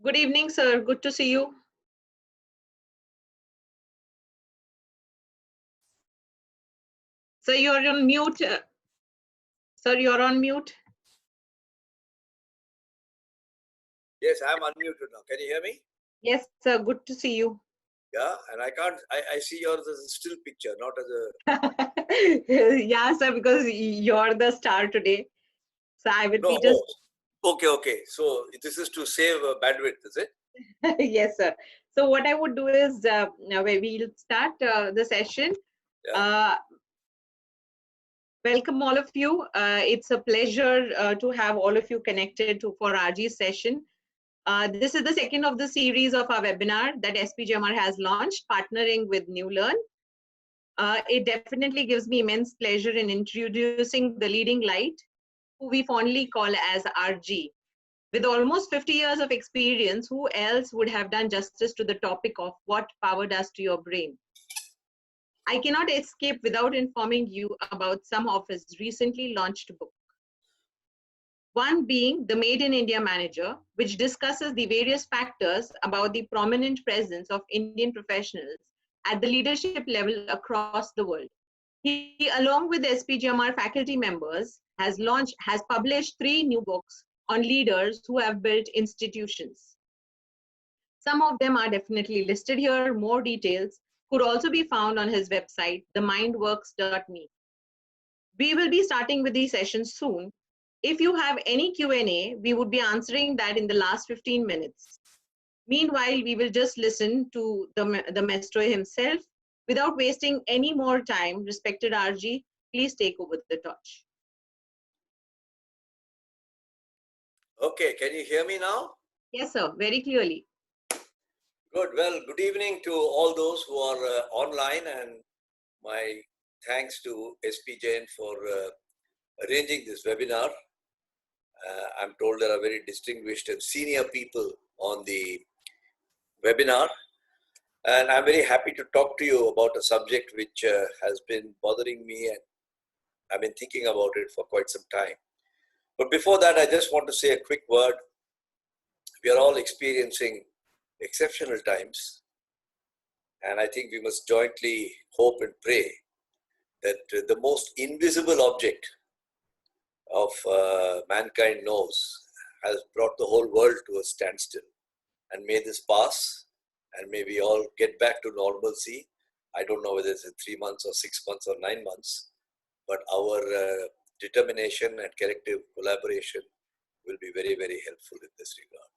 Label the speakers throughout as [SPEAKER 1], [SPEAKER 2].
[SPEAKER 1] Good evening, sir. Good to see you. Sir, you're on mute. Sir, you're on mute.
[SPEAKER 2] Yes, I'm unmuted now. Can you hear me?
[SPEAKER 1] Yes, sir. Good to see you.
[SPEAKER 2] Yeah, and I see yours as a still picture, not as a...
[SPEAKER 1] Yeah, sir, because you're the star today. So I will
[SPEAKER 2] No,
[SPEAKER 1] be just...
[SPEAKER 2] okay. So this is to save bandwidth, is it?
[SPEAKER 1] Yes, sir. So what I would do is, now we'll start the session.
[SPEAKER 2] Yeah.
[SPEAKER 1] Welcome all of you. It's a pleasure to have all of you connected for RG's session. This is the second of the series of our webinar that SPJIMR has launched, partnering with New Learn. It definitely gives me immense pleasure in introducing the leading light, who we fondly call as RG. With almost 50 years of experience, who else would have done justice to the topic of what power does to your brain? I cannot escape without informing you about some of his recently launched book. One being The Made in India Manager, which discusses the various factors about the prominent presence of Indian professionals at the leadership level across the world. He, along with SPJIMR faculty members, has published 3 new books on leaders who have built institutions. Some of them are definitely listed here. More details could also be found on his website, themindworks.me. We will be starting with these sessions soon. If you have any Q&A, we would be answering that in the last 15 minutes. Meanwhile, we will just listen to the maestro himself. Without wasting any more time, respected RG, please take over the torch.
[SPEAKER 2] Okay, can you hear me now?
[SPEAKER 1] Yes, sir, very clearly.
[SPEAKER 2] Good. Well, good evening to all those who are online, and my thanks to SPJIMR for arranging this webinar. I'm told there are very distinguished and senior people on the webinar, and I'm very happy to talk to you about a subject which has been bothering me, and I've been thinking about it for quite some time. But before that, I just want to say a quick word. We are all experiencing exceptional times, and I think we must jointly hope and pray that the most invisible object of mankind knows has brought the whole world to a standstill. And may this pass, and may we all get back to normalcy. I don't know whether it's in 3 months or 6 months or 9 months, but our determination and collective collaboration will be very, very helpful in this regard.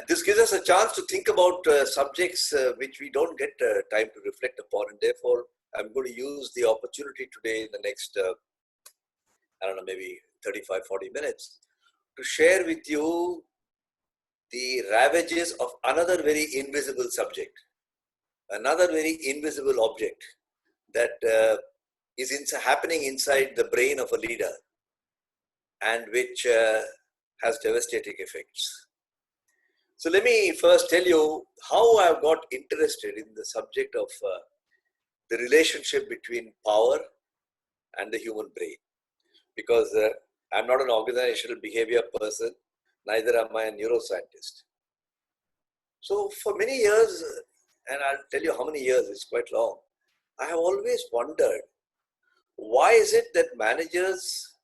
[SPEAKER 2] This gives us a chance to think about subjects which we don't get time to reflect upon, and therefore I'm going to use the opportunity today in the next, I don't know, maybe 35, 40 minutes to share with you the ravages of another very invisible subject, another very invisible object that is happening inside the brain of a leader, and which has devastating effects. So let me first tell you how I got interested in the subject of the relationship between power and the human brain. Because I'm not an organizational behavior person, neither am I a neuroscientist. So for many years, and I'll tell you how many years, it's quite long, I have always wondered, why is it that managers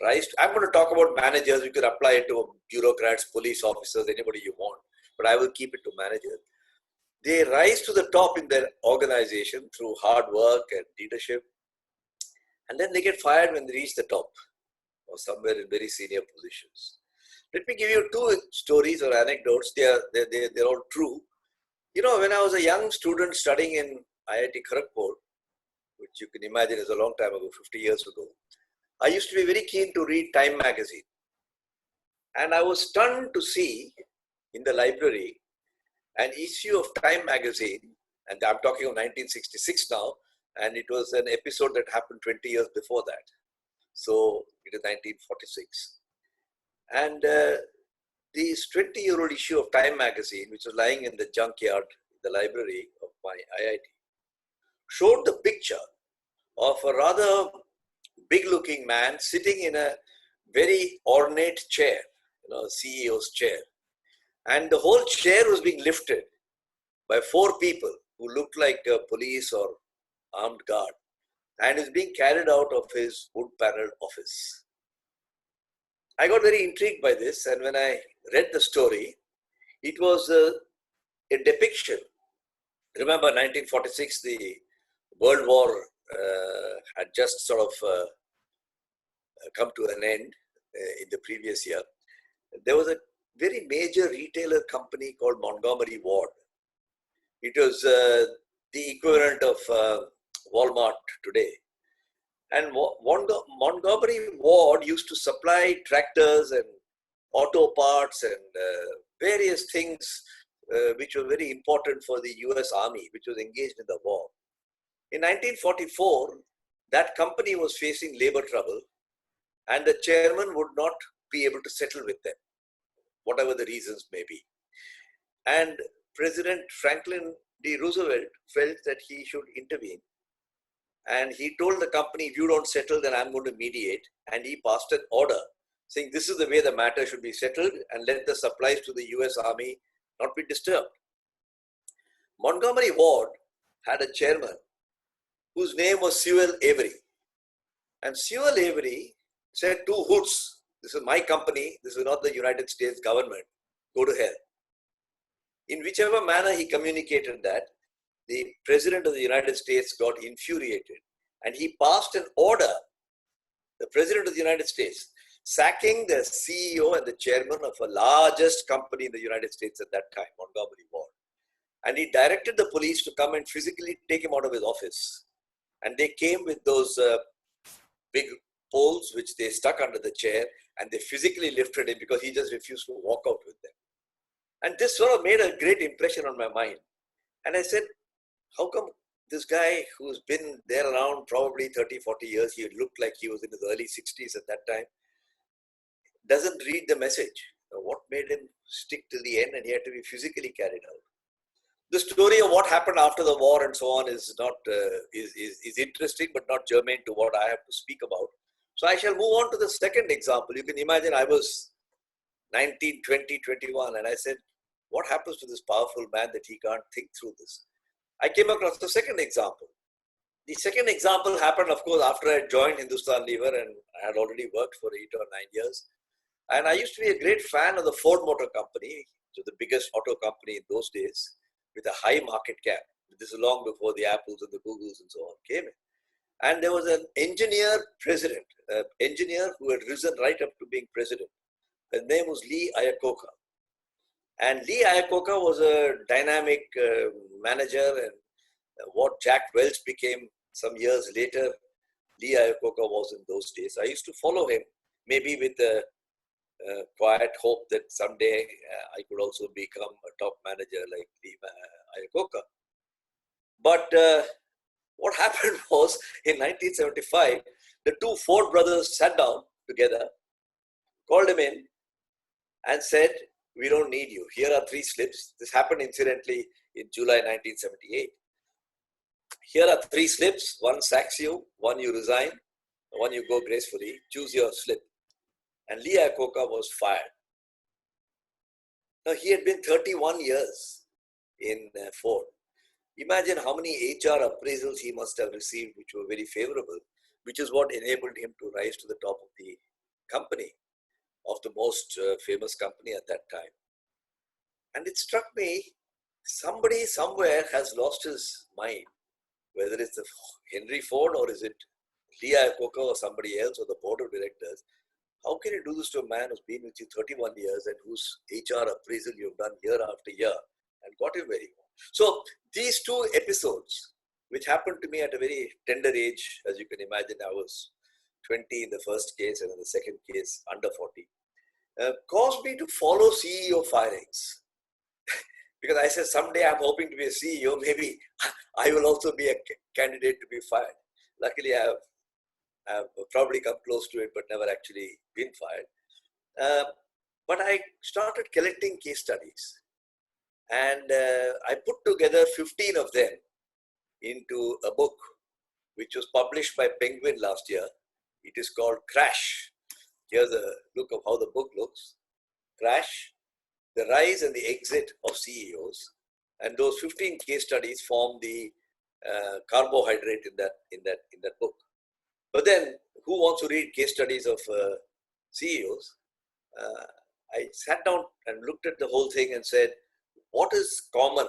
[SPEAKER 2] rise to, I'm going to talk about managers, you can apply it to bureaucrats, police officers, anybody you want, but I will keep it to managers. They rise to the top in their organization through hard work and leadership, and then they get fired when they reach the top or somewhere in very senior positions. Let me give you 2 stories or anecdotes. They're all true. You know, when I was a young student studying in IIT Kharagpur, which you can imagine is a long time ago, 50 years ago, I used to be very keen to read Time magazine. And I was stunned to see in the library an issue of Time magazine, and I'm talking of 1966 now, and it was an episode that happened 20 years before that. So it is 1946. And this 20-year-old issue of Time magazine, which was lying in the junkyard in the library of my IIT, showed the picture of a rather big-looking man sitting in a very ornate chair, CEO's chair. And the whole chair was being lifted by 4 people who looked like a police or armed guard, and is being carried out of his wood-paneled office. I got very intrigued by this, and when I read the story, it was a depiction. Remember 1946, the World War had just sort of come to an end in the previous year. There was a very major retailer company called Montgomery Ward. It was the equivalent of Walmart today. And Montgomery Ward used to supply tractors and auto parts and various things which were very important for the US Army, which was engaged in the war. In 1944, that company was facing labor trouble, and the chairman would not be able to settle with them, whatever the reasons may be. And President Franklin D. Roosevelt felt that he should intervene. And he told the company, if you don't settle, then I'm going to mediate. And he passed an order saying this is the way the matter should be settled, and let the supplies to the US Army not be disturbed. Montgomery Ward had a chairman whose name was Sewell Avery. And Sewell Avery said to Hoods, this is my company, this is not the United States government, go to hell. In whichever manner he communicated that, the President of the United States got infuriated, and he passed an order, the President of the United States, sacking the CEO and the chairman of the largest company in the United States at that time, Montgomery Ward. And he directed the police to come and physically take him out of his office. And they came with those big poles which they stuck under the chair, and they physically lifted him because he just refused to walk out with them. And this sort of made a great impression on my mind. And I said, how come this guy who's been there around probably 30, 40 years, he looked like he was in his early 60s at that time, doesn't read the message? What made him stick till the end and he had to be physically carried out? The story of what happened after the war and so on is not is interesting, but not germane to what I have to speak about. So I shall move on to the second example. You can imagine I was 19, 20, 21, and I said, what happens to this powerful man that he can't think through this? I came across the second example. The second example happened, of course, after I joined Hindustan Lever, and I had already worked for 8 or 9 years. And I used to be a great fan of the Ford Motor Company, which was the biggest auto company in those days, with a high market cap. This is long before the Apples and the Googles and so on came in. And there was an engineer president, an engineer who had risen right up to being president. His name was Lee Iacocca. And Lee Iacocca was a dynamic manager, and what Jack Welch became some years later, Lee Iacocca was in those days. I used to follow him, maybe with a quiet hope that someday I could also become a top manager like Lee Iacocca. But what happened was, in 1975, the two Ford brothers sat down together, called him in, and said, we don't need you. Here are 3 slips. This happened incidentally in July 1978. Here are 3 slips. One sacks you, one you resign, one you go gracefully. Choose your slip. And Lee Iacocca was fired. Now, he had been 31 years in Ford. Imagine how many HR appraisals he must have received, which were very favorable, which is what enabled him to rise to the top of the company, of the most famous company at that time. And it struck me, somebody somewhere has lost his mind, whether it's the Henry Ford or is it Lee Iacocca or somebody else or the board of directors. How can you do this to a man who's been with you 31 years and whose HR appraisal you've done year after year and got him very well? So these 2 episodes, which happened to me at a very tender age, as you can imagine, I was 20 in the first case and in the second case under 40, caused me to follow CEO firings. Because I said, someday I'm hoping to be a CEO, maybe I will also be a candidate to be fired. Luckily, I have probably come close to it, but never actually been fired. But I started collecting case studies. And I put together 15 of them into a book, which was published by Penguin last year. It is called Crash. Here's a look of how the book looks. crash, the rise and the exit of CEOs, and those 15 case studies form the carbohydrate in that book. But then, who wants to read case studies of CEOs? I sat down and looked at the whole thing and said, what is common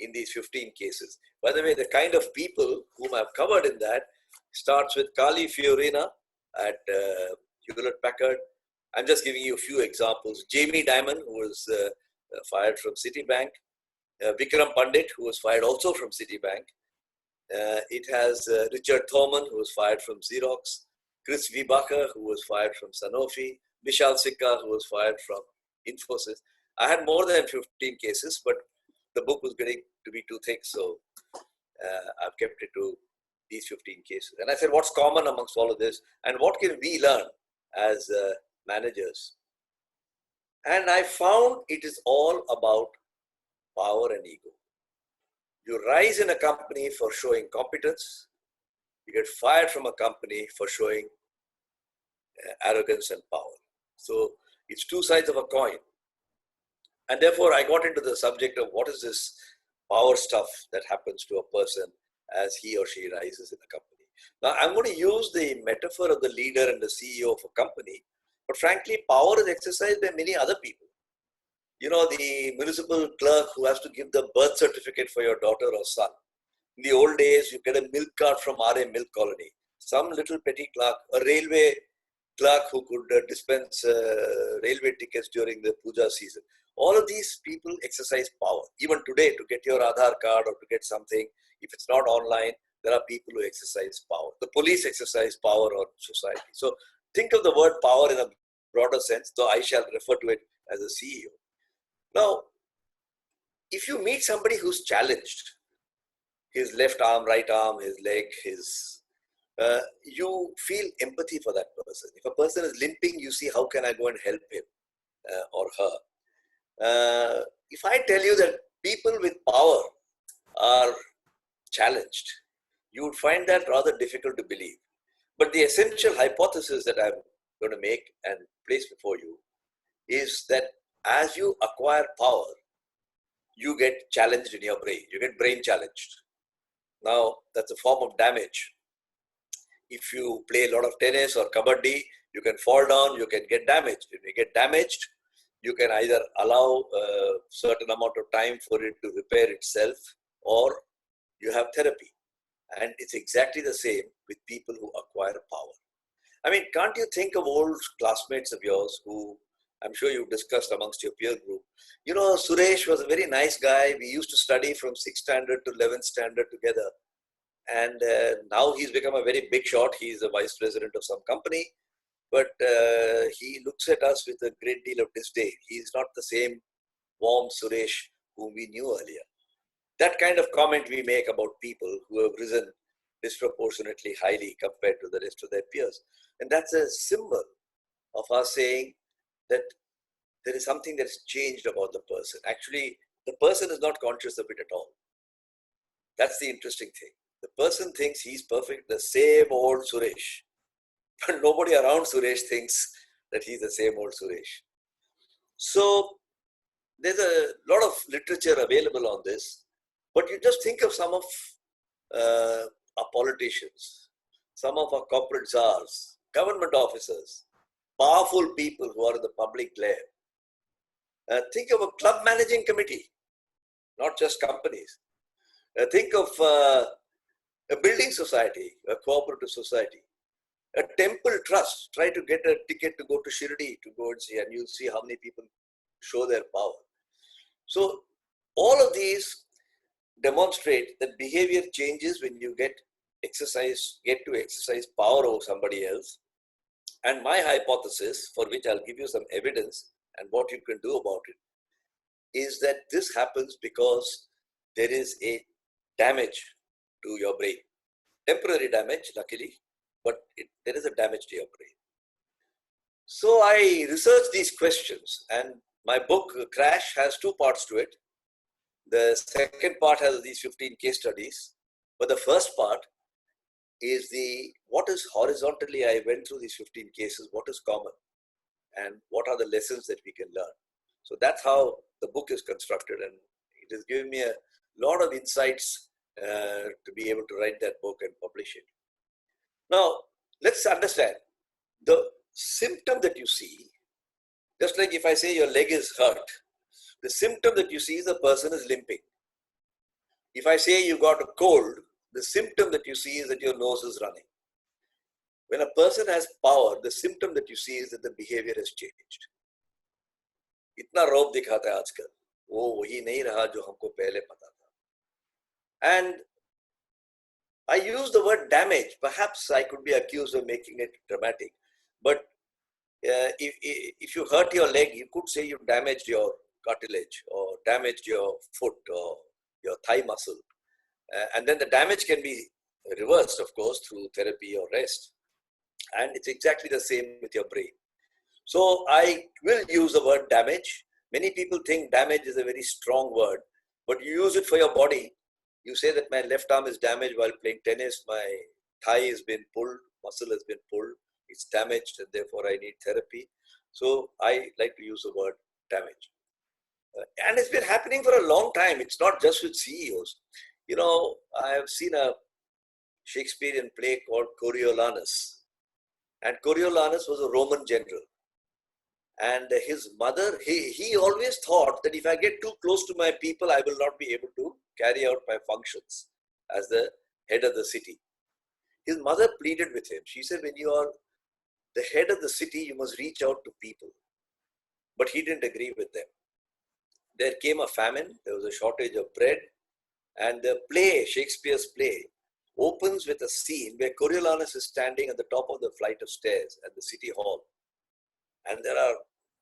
[SPEAKER 2] in these 15 cases? By the way, the kind of people whom I've covered in that starts with Carly Fiorina at Hewlett Packard. I'm just giving you a few examples. Jamie Dimon, who was fired from Citibank. Vikram Pandit, who was fired also from Citibank. It has Richard Thorman, who was fired from Xerox. Chris Vibacher, who was fired from Sanofi. Vishal Sikka, who was fired from Infosys. I had more than 15 cases, but the book was getting to be too thick, so I've kept it to these 15 cases. And I said, what's common amongst all of this? And what can we learn as managers? And I found it is all about power and ego. You rise in a company for showing competence. You get fired from a company for showing arrogance and power. So it's two sides of a coin. And therefore, I got into the subject of what is this power stuff that happens to a person as he or she rises in a company. Now, I'm going to use the metaphor of the leader and the CEO of a company, but frankly, power is exercised by many other people. You know, the municipal clerk who has to give the birth certificate for your daughter or son. In the old days, you get a milk cart from RA Milk Colony. Some little petty clerk, a railway clerk who could dispense railway tickets during the puja season. All of these people exercise power. Even today, to get your Aadhaar card or to get something, if it's not online, there are people who exercise power. The police exercise power on society. So think of the word power in a broader sense, though I shall refer to it as a CEO. Now, if you meet somebody who's challenged, his left arm, right arm, his leg, you feel empathy for that person. If a person is limping, you see how can I go and help him or her. If I tell you that people with power are challenged, you would find that rather difficult to believe. But the essential hypothesis that I'm going to make and place before you is that as you acquire power, you get challenged in your brain. You get brain challenged. Now, that's a form of damage. If you play a lot of tennis or kabaddi, you can fall down, you can get damaged. If you get damaged, you can either allow a certain amount of time for it to repair itself, or you have therapy. And it's exactly the same with people who acquire power. I mean, can't you think of old classmates of yours who I'm sure you've discussed amongst your peer group? You know, Suresh was a very nice guy. We used to study from 6th standard to 11th standard together. And now he's become a very big shot. He's a vice president of some company. But he looks at us with a great deal of disdain. He's not the same warm Suresh whom we knew earlier. That kind of comment we make about people who have risen disproportionately highly compared to the rest of their peers. And that's a symbol of us saying that there is something that's changed about the person. Actually, the person is not conscious of it at all. That's the interesting thing. The person thinks he's perfect, the same old Suresh. But nobody around Suresh thinks that he's the same old Suresh. So there's a lot of literature available on this. But you just think of some of our politicians, some of our corporate czars, government officers, powerful people who are in the public glare. Think of a club managing committee, not just companies. Think of a building society, a cooperative society, a temple trust. Try to get a ticket to go to Shirdi to go and see, and you'll see how many people show their power. So all of these demonstrate that behavior changes when you get to exercise power over somebody else. And my hypothesis, for which I'll give you some evidence and what you can do about it, is that this happens because there is a damage to your brain. Temporary damage, luckily, but there is a damage to your brain. So I researched these questions, and my book, Crash, has two parts to it. The second part has these 15 case studies, but the first part is what is horizontally, I went through these 15 cases, what is common. and what are the lessons that we can learn. So that's how the book is constructed, and it has given me a lot of insights to be able to write that book and publish it. Now, let's understand the symptom that you see. Just like if I say your leg is hurt, the symptom that you see is the person is limping. If I say you got a cold, the symptom that you see is that your nose is running. When a person has power, the symptom that you see is that the behavior has changed. इतना रौब दिखाता है आजकल, वो वही नहीं रहा जो हमको पहले पता था. And I use the word damage. Perhaps I could be accused of making it dramatic, but if you hurt your leg, you could say you damaged your cartilage or damaged your foot or your thigh muscle. And then the damage can be reversed, of course, through therapy or rest. And it's exactly the same with your brain. So I will use the word damage. Many people think damage is a very strong word, but you use it for your body. You say that my left arm is damaged while playing tennis, my thigh has been pulled, muscle has been pulled, it's damaged and therefore I need therapy. So I like to use the word damage. And it's been happening for a long time. It's not just with CEOs. You know, I have seen a Shakespearean play called Coriolanus. And Coriolanus was a Roman general. And his mother, he always thought that if I get too close to my people, I will not be able to carry out my functions as the head of the city. His mother pleaded with him. She said, when you are the head of the city, you must reach out to people. But he didn't agree with them. There came a famine, there was a shortage of bread, and the play, Shakespeare's play, opens with a scene where Coriolanus is standing at the top of the flight of stairs at the city hall. And there are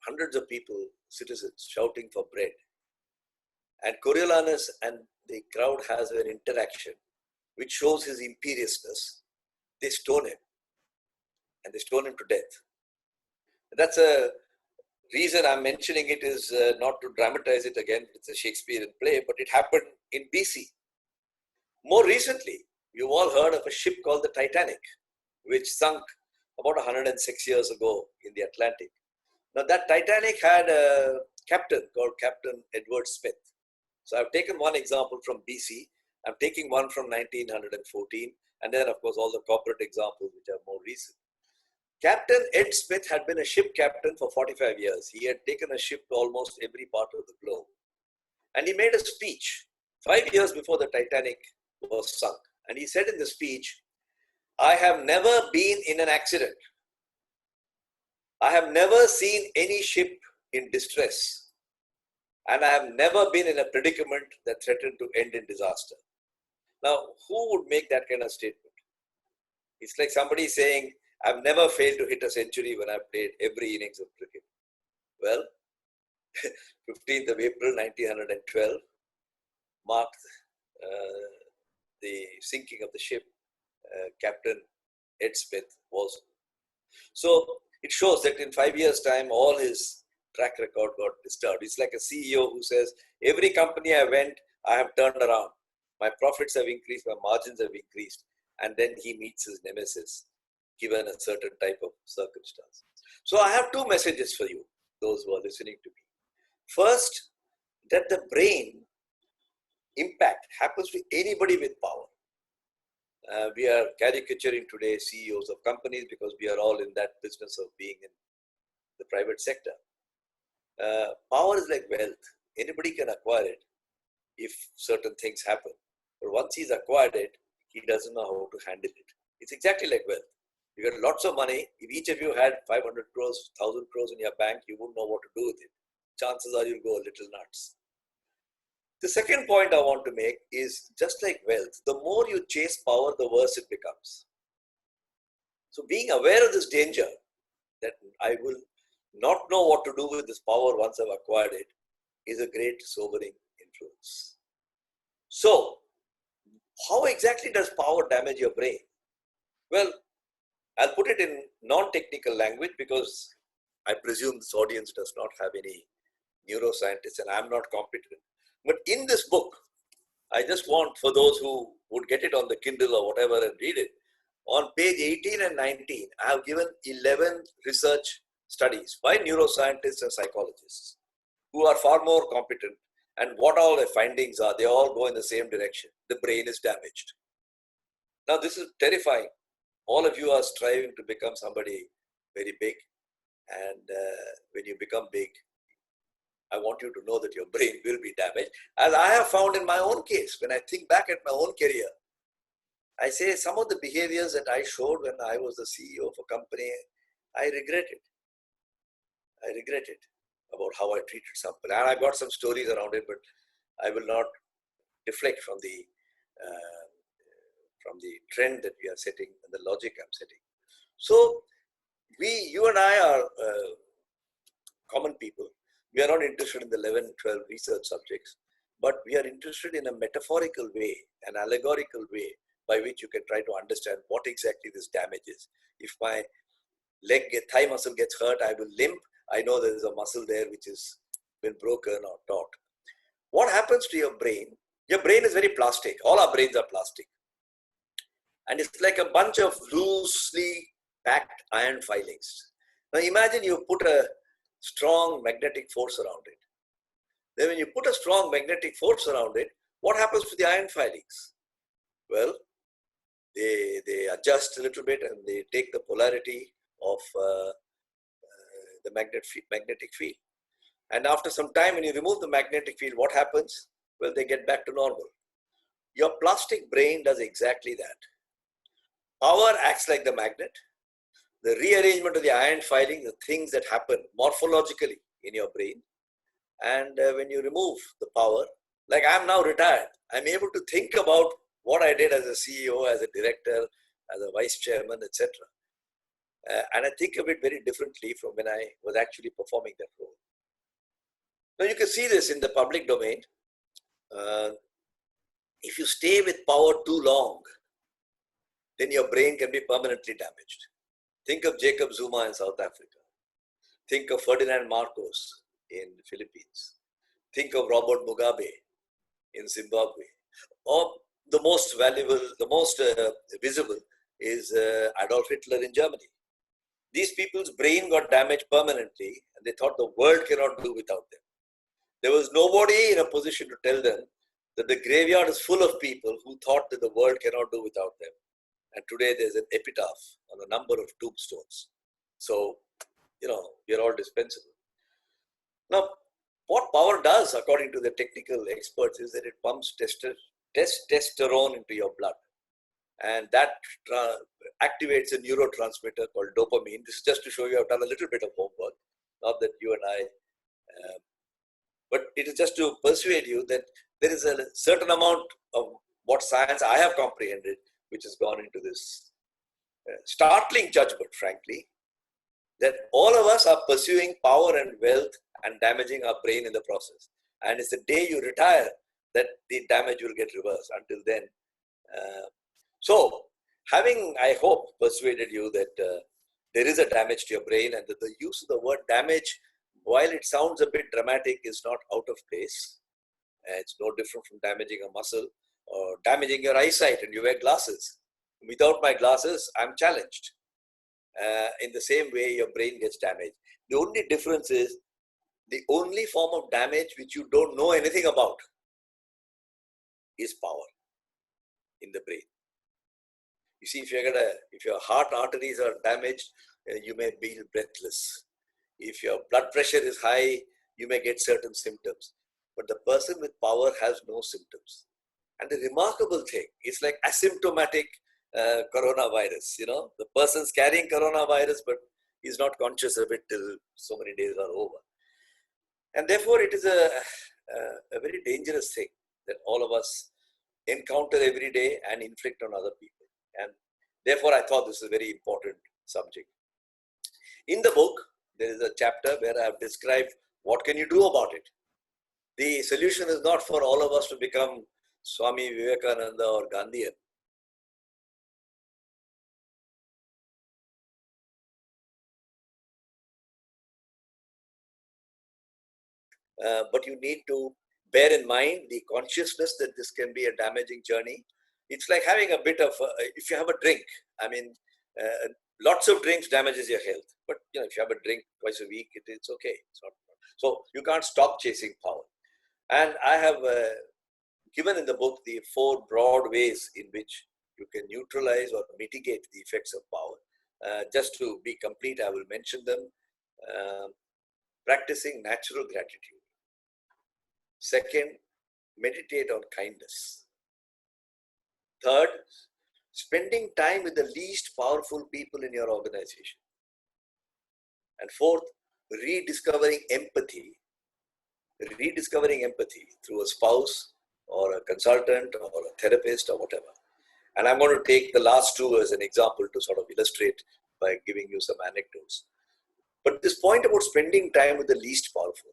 [SPEAKER 2] hundreds of people, citizens, shouting for bread. And Coriolanus and the crowd has an interaction which shows his imperiousness. They stone him, and they stone him to death. That's a reason I'm mentioning it is not to dramatize it again. It's a Shakespearean play, but it happened in BC. More recently, you've all heard of a ship called the Titanic, which sunk about 106 years ago in the Atlantic. Now that Titanic had a captain called Captain Edward Smith. So I've taken one example from BC, I'm taking one from 1914, and then of course all the corporate examples which are more recent. Captain Ed Smith had been a ship captain for 45 years. He had taken a ship to almost every part of the globe. And he made a speech 5 years before the Titanic was sunk. And he said in the speech, I have never been in an accident. I have never seen any ship in distress. And I have never been in a predicament that threatened to end in disaster. Now, who would make that kind of statement? It's like somebody saying, I've never failed to hit a century when I've played every innings of cricket. Well, 15th of April 1912 marked the sinking of the ship. Captain Ed Smith was. So it shows that in 5 years' time, all his track record got disturbed. It's like a CEO who says, every company I went, I have turned around. My profits have increased, my margins have increased. And then he meets his nemesis, given a certain type of circumstance. So I have two messages for you, those who are listening to me. First, that the brain impact happens to anybody with power. We are caricaturing today CEOs of companies because we are all in that business of being in the private sector. Power is like wealth. Anybody can acquire it if certain things happen. But once he's acquired it, he doesn't know how to handle it. It's exactly like wealth. You got lots of money. If each of you had 500 crores, 1,000 crores in your bank, you wouldn't know what to do with it. Chances are you'll go a little nuts. The second point I want to make is just like wealth, the more you chase power, the worse it becomes. So being aware of this danger, that I will not know what to do with this power once I've acquired it, is a great sobering influence. So, how exactly does power damage your brain? Well, I'll put it in non-technical language because I presume this audience does not have any neuroscientists and I'm not competent. But in this book, I just want for those who would get it on the Kindle or whatever and read it, on page 18 and 19, I have given 11 research studies by neuroscientists and psychologists who are far more competent, and what all the findings are, they all go in the same direction. The brain is damaged. Now, this is terrifying. All of you are striving to become somebody very big, and when you become big, I want you to know that your brain will be damaged. As I have found in my own case, when I think back at my own career, I say some of the behaviors that I showed when I was the CEO of a company, I regret it. I regret it about how I treated somebody. And I've got some stories around it, but I will not deflect from the trend that we are setting and the logic I'm setting. So you and I are common people. We are not interested in the 11, 12 research subjects, but we are interested in a metaphorical way, an allegorical way by which you can try to understand what exactly this damage is. If my thigh muscle gets hurt, I will limp. I know there is a muscle there which has been broken or taut. What happens to your brain? Your brain is very plastic. All our brains are plastic. And it's like a bunch of loosely packed iron filings. Now imagine you put a strong magnetic force around it. Then when you put a strong magnetic force around it, what happens to the iron filings? Well, they adjust a little bit and they take the polarity of the magnetic field. And after some time, when you remove the magnetic field, what happens? Well, they get back to normal. Your plastic brain does exactly that. Power acts like the magnet. The rearrangement of the iron filing, the things that happen morphologically in your brain. And when you remove the power, like I'm now retired, I'm able to think about what I did as a CEO, as a director, as a vice chairman, etc. And I think of it very differently from when I was actually performing that role. Now you can see this in the public domain. If you stay with power too long, then your brain can be permanently damaged. Think of Jacob Zuma in South Africa. Think of Ferdinand Marcos in the Philippines. Think of Robert Mugabe in Zimbabwe. Or the most valuable, the most visible is Adolf Hitler in Germany. These people's brain got damaged permanently and they thought the world cannot do without them. There was nobody in a position to tell them that the graveyard is full of people who thought that the world cannot do without them. And today there's an epitaph on a number of tombstones. So, we are all dispensable. Now, what power does, according to the technical experts, is that it pumps testosterone into your blood. And that activates a neurotransmitter called dopamine. This is just to show you I've done a little bit of homework. Not that you and I, but it is just to persuade you that there is a certain amount of what science I have comprehended, which has gone into this startling judgment, frankly, that all of us are pursuing power and wealth and damaging our brain in the process. And it's the day you retire that the damage will get reversed. Until then. So, having, I hope, persuaded you that there is a damage to your brain and that the use of the word damage, while it sounds a bit dramatic, is not out of place. It's no different from damaging a muscle or damaging your eyesight and you wear glasses. Without my glasses, I'm challenged. In the same way, your brain gets damaged. The only difference is the only form of damage which you don't know anything about is power in the brain. You see, if your heart arteries are damaged, you may be breathless. If your blood pressure is high, you may get certain symptoms. But the person with power has no symptoms. And the remarkable thing is like asymptomatic coronavirus. The person's carrying coronavirus, but he's not conscious of it till so many days are over. And therefore, it is a very dangerous thing that all of us encounter every day and inflict on other people. And therefore, I thought this is a very important subject. In the book, there is a chapter where I have described what can you do about it. The solution is not for all of us to become Swami Vivekananda or Gandhian. But you need to bear in mind the consciousness that this can be a damaging journey. It's like having a bit of, if you have a drink, Lots of drinks damages your health. But if you have a drink twice a week, it's okay. It's not. So you can't stop chasing power. And I have given in the book the 4 broad ways in which you can neutralize or mitigate the effects of power. Just to be complete, I will mention them. Practicing natural gratitude. Second, meditate on kindness. Third, spending time with the least powerful people in your organization. And fourth, rediscovering empathy. Rediscovering empathy through a spouse or a consultant or a therapist or whatever. And I'm going to take the last 2 as an example to sort of illustrate by giving you some anecdotes. But this point about spending time with the least powerful,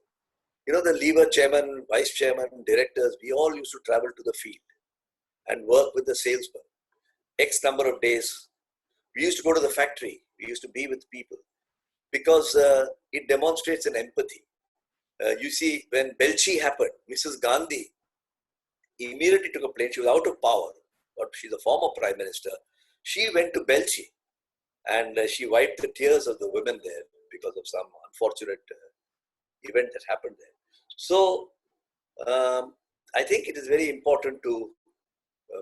[SPEAKER 2] the lever chairman, vice chairman, directors, we all used to travel to the field and work with the salesman. X number of days. We used to go to the factory. We used to be with people because it demonstrates an empathy. You see, when Belchi happened, Mrs. Gandhi immediately took a plane. She was out of power, but she's a former prime minister. She went to Belchi and she wiped the tears of the women there because of some unfortunate event that happened there. So I think it is very important to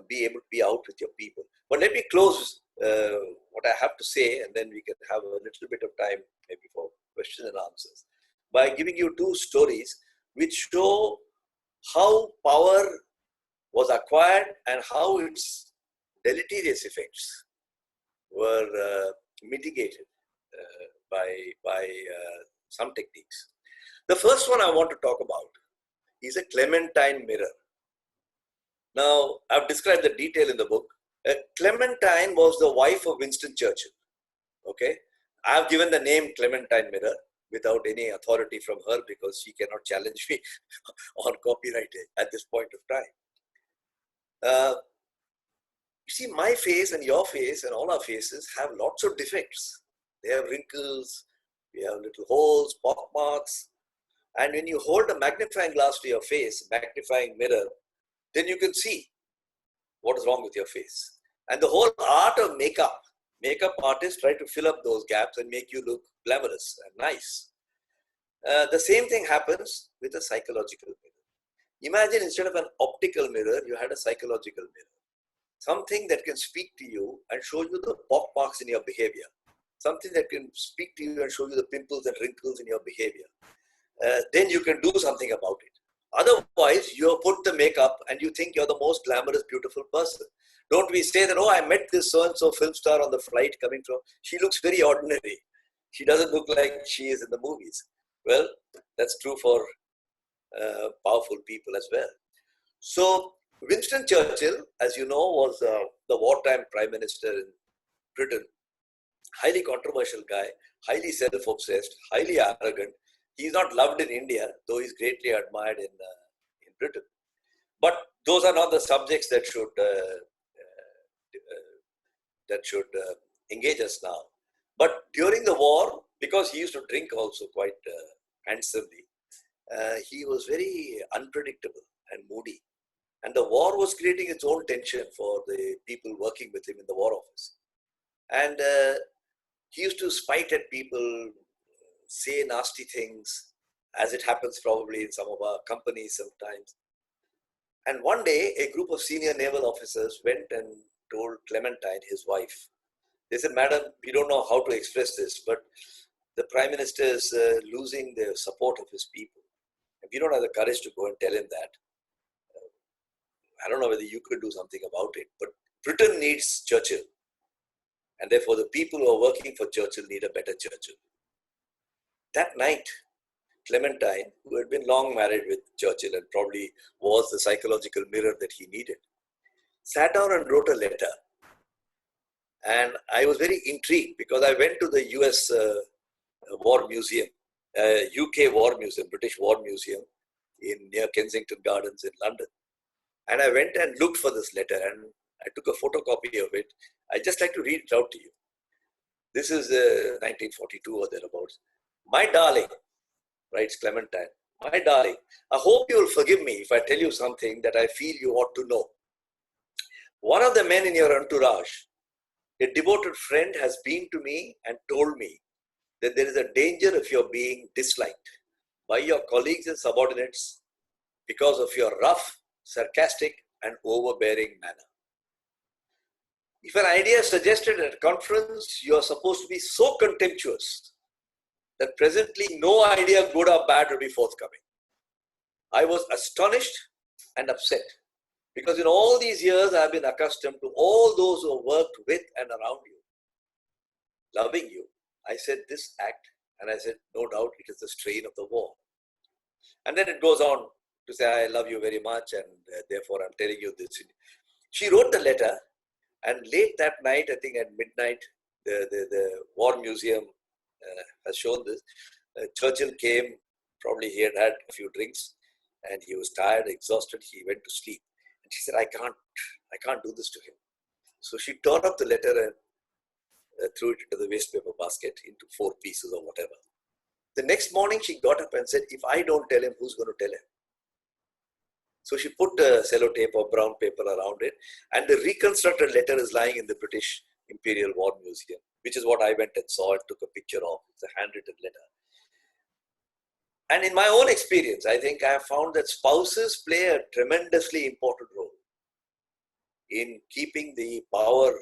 [SPEAKER 2] be able to be out with your people. But let me close what I have to say, and then we can have a little bit of time maybe for questions and answers, by giving you 2 stories which show how power was acquired and how its deleterious effects were mitigated by some techniques. The first one I want to talk about is a Clementine mirror. Now, I've described the detail in the book. Clementine was the wife of Winston Churchill. Okay, I've given the name Clementine mirror without any authority from her because she cannot challenge me on copyright at this point of time. You see, my face and your face and all our faces have lots of defects. They have wrinkles, we have little holes, pock marks. And when you hold a magnifying glass to your face, magnifying mirror, then you can see what is wrong with your face. And the whole art of makeup artists try to fill up those gaps and make you look glamorous and nice. The same thing happens with a psychological mirror. Imagine instead of an optical mirror, you had a psychological mirror. Something that can speak to you and show you the pock marks in your behavior. Something that can speak to you and show you the pimples and wrinkles in your behavior. Then you can do something about it. Otherwise, you put the makeup and you think you're the most glamorous, beautiful person. Don't we say that, oh, I met this so-and-so film star on the flight coming from, she looks very ordinary. She doesn't look like she is in the movies. Well, that's true for powerful people as well. So, Winston Churchill, as you know, was the wartime prime minister in Britain. Highly controversial guy, highly self-obsessed, highly arrogant. He's not loved in India, though he's greatly admired in Britain. But those are not the subjects that should engage us now. But during the war, because he used to drink also quite handsomely, he was very unpredictable and moody. And the war was creating its own tension for the people working with him in the war office. And he used to spite at people, say nasty things, as it happens probably in some of our companies sometimes. And one day, a group of senior naval officers went and told Clementine, his wife, they said, "Madam, we don't know how to express this, but the Prime Minister is losing the support of his people. And we don't have the courage to go and tell him that. I don't know whether you could do something about it, but Britain needs Churchill. And therefore, the people who are working for Churchill need a better Churchill." That night, Clementine, who had been long married with Churchill and probably was the psychological mirror that he needed, sat down and wrote a letter. And I was very intrigued because I went to the US War Museum, UK War Museum, British War Museum near Kensington Gardens in London. And I went and looked for this letter and I took a photocopy of it. I'd just like to read it out to you. This is 1942 or thereabouts. "My darling," writes Clementine, "my darling, I hope you will forgive me if I tell you something that I feel you ought to know. One of the men in your entourage A devoted friend has been to me and told me that there is a danger of your being disliked by your colleagues and subordinates because of your rough, sarcastic, and overbearing manner. If an idea is suggested at a conference, you are supposed to be so contemptuous that presently no idea, good or bad, will be forthcoming. I was astonished and upset because in all these years I have been accustomed to all those who have worked with and around you, loving you. I said this act, and I said, no doubt it is the strain of the war. And then it goes on to say, I love you very much, and therefore I'm telling you this. She wrote the letter, and late that night, I think at midnight, the War Museum has shown this. Churchill came, probably he had had a few drinks, and he was tired, exhausted. He went to sleep. And she said, I can't do this to him. So she tore up the letter and threw it into the waste paper basket into 4 pieces or whatever. The next morning, she got up and said, if I don't tell him, who's going to tell him? So she put a sellotape or brown paper around it, and the reconstructed letter is lying in the British Imperial War Museum, which is what I went and saw and took a picture of. It's a handwritten letter. And in my own experience, I think I have found that spouses play a tremendously important role in keeping the power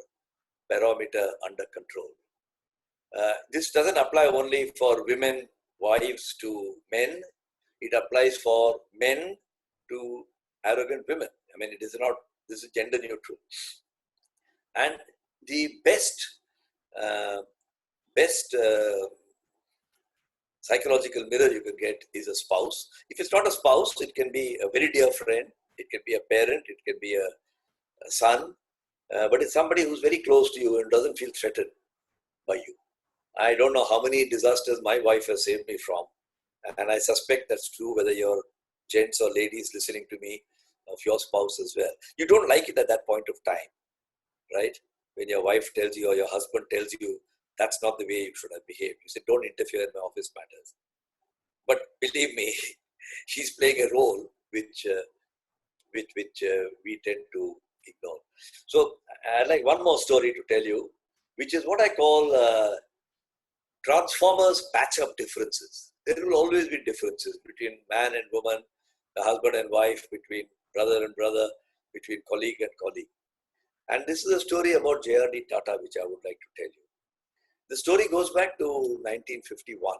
[SPEAKER 2] barometer under control. This doesn't apply only for women, wives to men. It applies for men to arrogant women. I mean, it is not, this is gender neutral. And the best psychological mirror you can get is a spouse. If it's not a spouse, it can be a very dear friend, it can be a parent, it can be a son, but it's somebody who's very close to you and doesn't feel threatened by you. I don't know how many disasters my wife has saved me from, and I suspect that's true whether you're gents or ladies listening to me, of your spouse as well. You don't like it at that point of time, right? When your wife tells you or your husband tells you, that's not the way you should have behaved. You say, don't interfere in my office matters. But believe me, she's playing a role which we tend to ignore. So I'd like one more story to tell you, which is what I call Transformers patch up differences. There will always be differences between man and woman, the husband and wife, between brother and brother, between colleague and colleague. And this is a story about J.R.D. Tata, which I would like to tell you. The story goes back to 1951.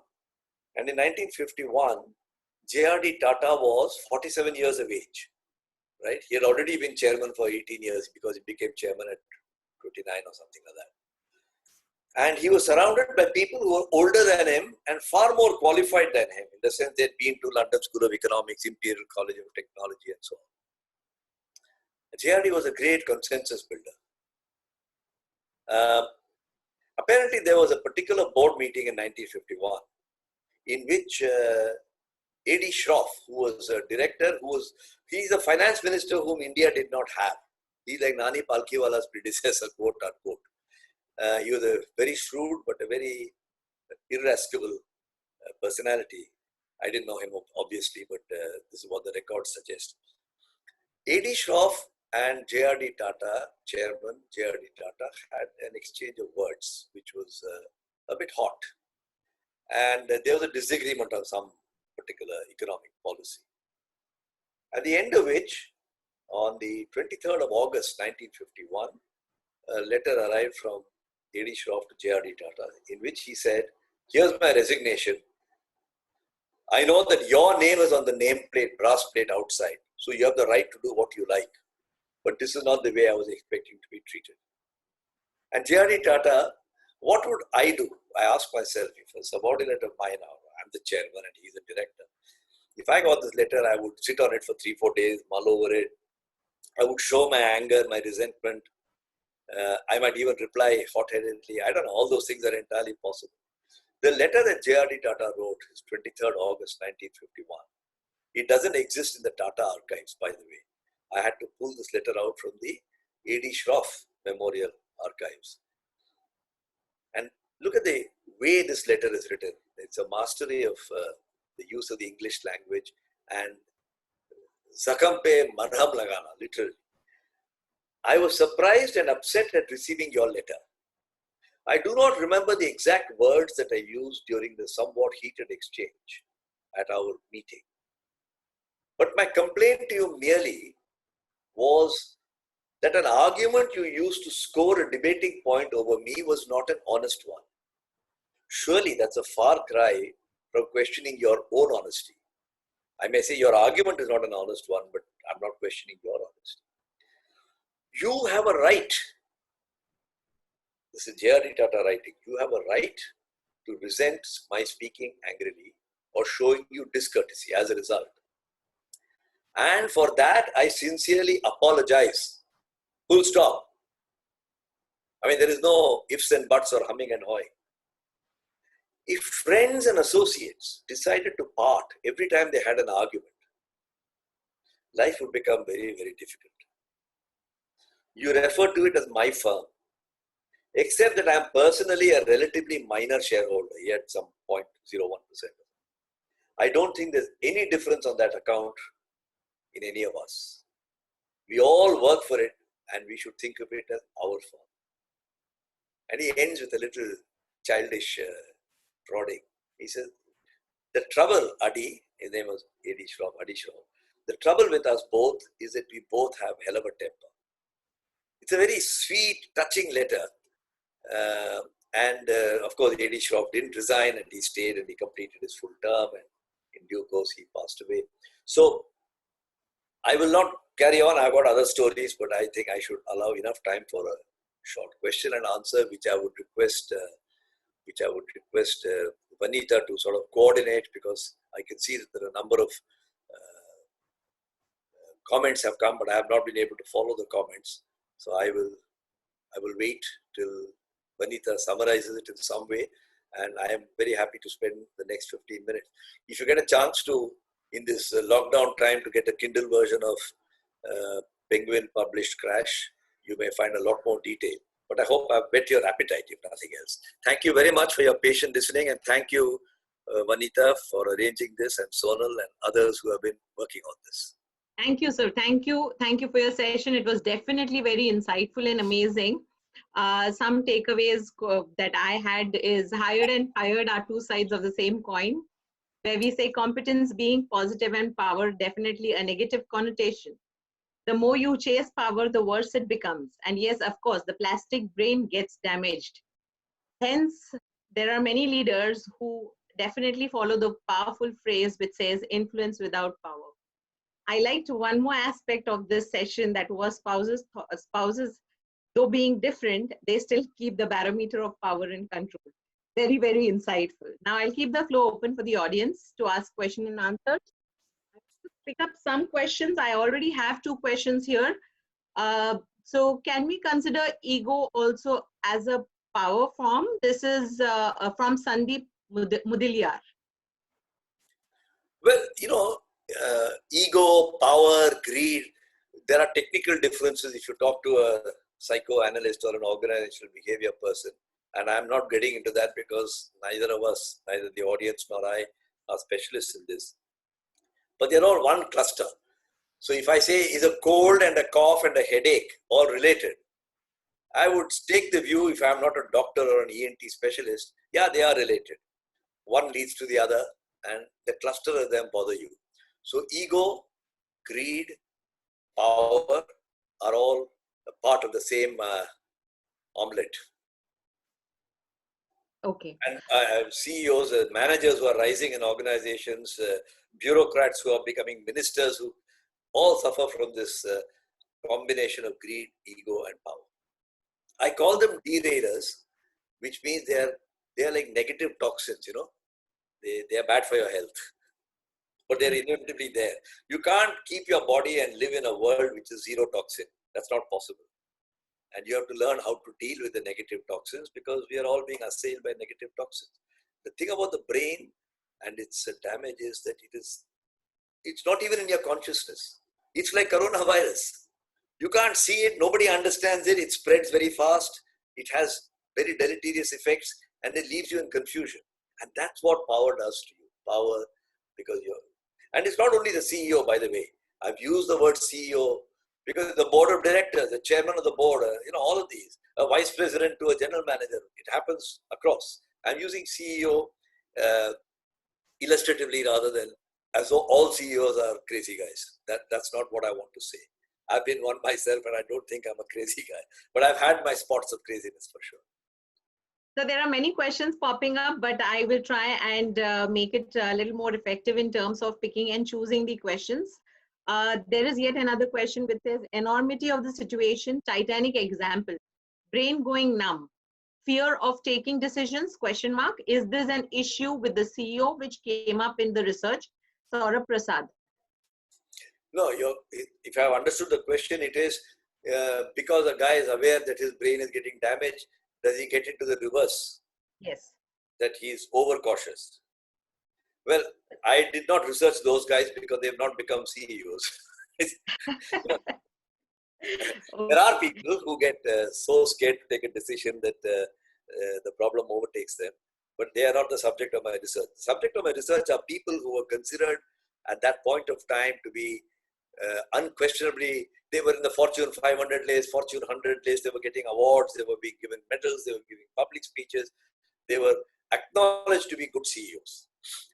[SPEAKER 2] And in 1951, J.R.D. Tata was 47 years of age, right? He had already been chairman for 18 years because he became chairman at 29 or something like that. And he was surrounded by people who were older than him and far more qualified than him, in the sense they'd been to London School of Economics, Imperial College of Technology, and so on. J.R.D. was a great consensus builder. Apparently, there was a particular board meeting in 1951 in which A.D. Shroff, who was a director, he's a finance minister whom India did not have. He's like Nani Palkhiwala's predecessor, quote unquote. He was a very shrewd but a very irascible personality. I didn't know him, obviously, but this is what the records suggest. A.D. Shroff and J.R.D. Tata, chairman J.R.D. Tata, had an exchange of words, which was a bit hot. And there was a disagreement on some particular economic policy. At the end of which, on the 23rd of August, 1951, a letter arrived from A.D. Shroff to J.R.D. Tata, in which he said, here's my resignation. I know that your name is on the nameplate, brass plate outside, so you have the right to do what you like. But this is not the way I was expecting to be treated. And J.R.D. Tata, what would I do? I asked myself, if a subordinate of mine, I'm the chairman and he's a director. If I got this letter, I would sit on it for 3-4 days, mull over it. I would show my anger, my resentment. I might even reply hot-headedly. I don't know, all those things are entirely possible. The letter that J.R.D. Tata wrote is 23rd August 1951. It doesn't exist in the Tata archives, by the way. I had to pull this letter out from the A.D. Shroff Memorial Archives. And look at the way this letter is written. It's a mastery of the use of the English language and Zakam pe marham lagana, literally. I was surprised and upset at receiving your letter. I do not remember the exact words that I used during the somewhat heated exchange at our meeting. But my complaint to you merely was that an argument you used to score a debating point over me was not an honest one. Surely that's a far cry from questioning your own honesty. I may say your argument is not an honest one, but I'm not questioning your honesty. You have a right. This is J.R.D. Tata writing. You have a right to resent my speaking angrily or showing you discourtesy as a result. And for that, I sincerely apologize. Full stop. I mean, there is no ifs and buts or humming and hawing. If friends and associates decided to part every time they had an argument, life would become very, very difficult. You refer to it as my firm, except that I am personally a relatively minor shareholder, yet some 0.01%. I don't think there's any difference on that account in any of us. We all work for it and we should think of it as our firm. And he ends with a little childish prodding. He says, the trouble, Adi, his name was Adi Shroff, the trouble with us both is that we both have hell of a temper. It's a very sweet, touching letter. Of course, Adi Shroff didn't resign and he stayed and he completed his full term and in due course he passed away. So I will not carry on. I've got other stories, but I think I should allow enough time for a short question and answer, which I would request Vanita to sort of coordinate, because I can see that there are a number of comments have come, but I have not been able to follow the comments. So I will wait till Vanita summarizes it in some way, and I am very happy to spend the next 15 minutes. If you get a chance to, in this lockdown time, to get a Kindle version of Penguin published Crash, you may find a lot more detail. But I hope I've whet your appetite, if nothing else. Thank you very much for your patient listening, and thank you, Vanita, for arranging this, and Sonal and others who have been working on this.
[SPEAKER 1] Thank you, sir. Thank you. Thank you for your session. It was definitely very insightful and amazing. Some takeaways that I had is hired and fired are two sides of the same coin, where we say competence being positive and power definitely a negative connotation. The more you chase power, the worse it becomes. And yes, of course, the plastic brain gets damaged. Hence, there are many leaders who definitely follow the powerful phrase which says influence without power. I liked one more aspect of this session, that was spouses, though being different, they still keep the barometer of power and control. Very, very insightful. Now I'll keep the floor open for the audience to ask questions and answers. Pick up some questions. I already have 2 questions here. So can we consider ego also as a power form? This is from Sandeep Mudiliar.
[SPEAKER 2] Well, ego, power, greed, there are technical differences if you talk to a psychoanalyst or an organizational behavior person. And I'm not getting into that because neither of us, neither the audience nor I, are specialists in this. But they're all one cluster. So if I say, is a cold and a cough and a headache all related? I would take the view, if I'm not a doctor or an ENT specialist, yeah, they are related. One leads to the other, and the cluster of them bother you. So ego, greed, power are all a part of the same omelette.
[SPEAKER 1] Okay.
[SPEAKER 2] And CEOs, managers who are rising in organizations, bureaucrats who are becoming ministers, who all suffer from this combination of greed, ego, and power. I call them derailers, which means they are like negative toxins, They are bad for your health, but they're inevitably there. You can't keep your body and live in a world which is zero toxin. That's not possible. And you have to learn how to deal with the negative toxins, because we are all being assailed by negative toxins. The thing about the brain and its damage is that it's not even in your consciousness. It's like coronavirus. You can't see it. Nobody understands it. It spreads very fast. It has very deleterious effects, and it leaves you in confusion. And that's what power does to you. Power, because and it's not only the CEO, by the way. I've used the word CEO because the board of directors, the chairman of the board, all of these, a vice president to a general manager. It happens across. I'm using CEO illustratively rather than as though all CEOs are crazy guys. That's not what I want to say. I've been one myself and I don't think I'm a crazy guy, but I've had my spots of craziness for sure.
[SPEAKER 1] So there are many questions popping up, but I will try and make it a little more effective in terms of picking and choosing the questions. There is yet another question which says, enormity of the situation, Titanic example, brain going numb, fear of taking decisions, question mark. Is this an issue with the CEO which came up in the research? Saurabh Prasad.
[SPEAKER 2] No, if I've understood the question, it is because a guy is aware that his brain is getting damaged, does he get into the reverse?
[SPEAKER 1] Yes.
[SPEAKER 2] That he's overcautious. Well, I did not research those guys because they have not become CEOs. There are people who get so scared to take a decision that the problem overtakes them, but they are not the subject of my research. The subject of my research are people who were considered at that point of time to be unquestionably, they were in the Fortune 500 list, Fortune 100 list, they were getting awards, they were being given medals, they were giving public speeches, they were acknowledged to be good CEOs.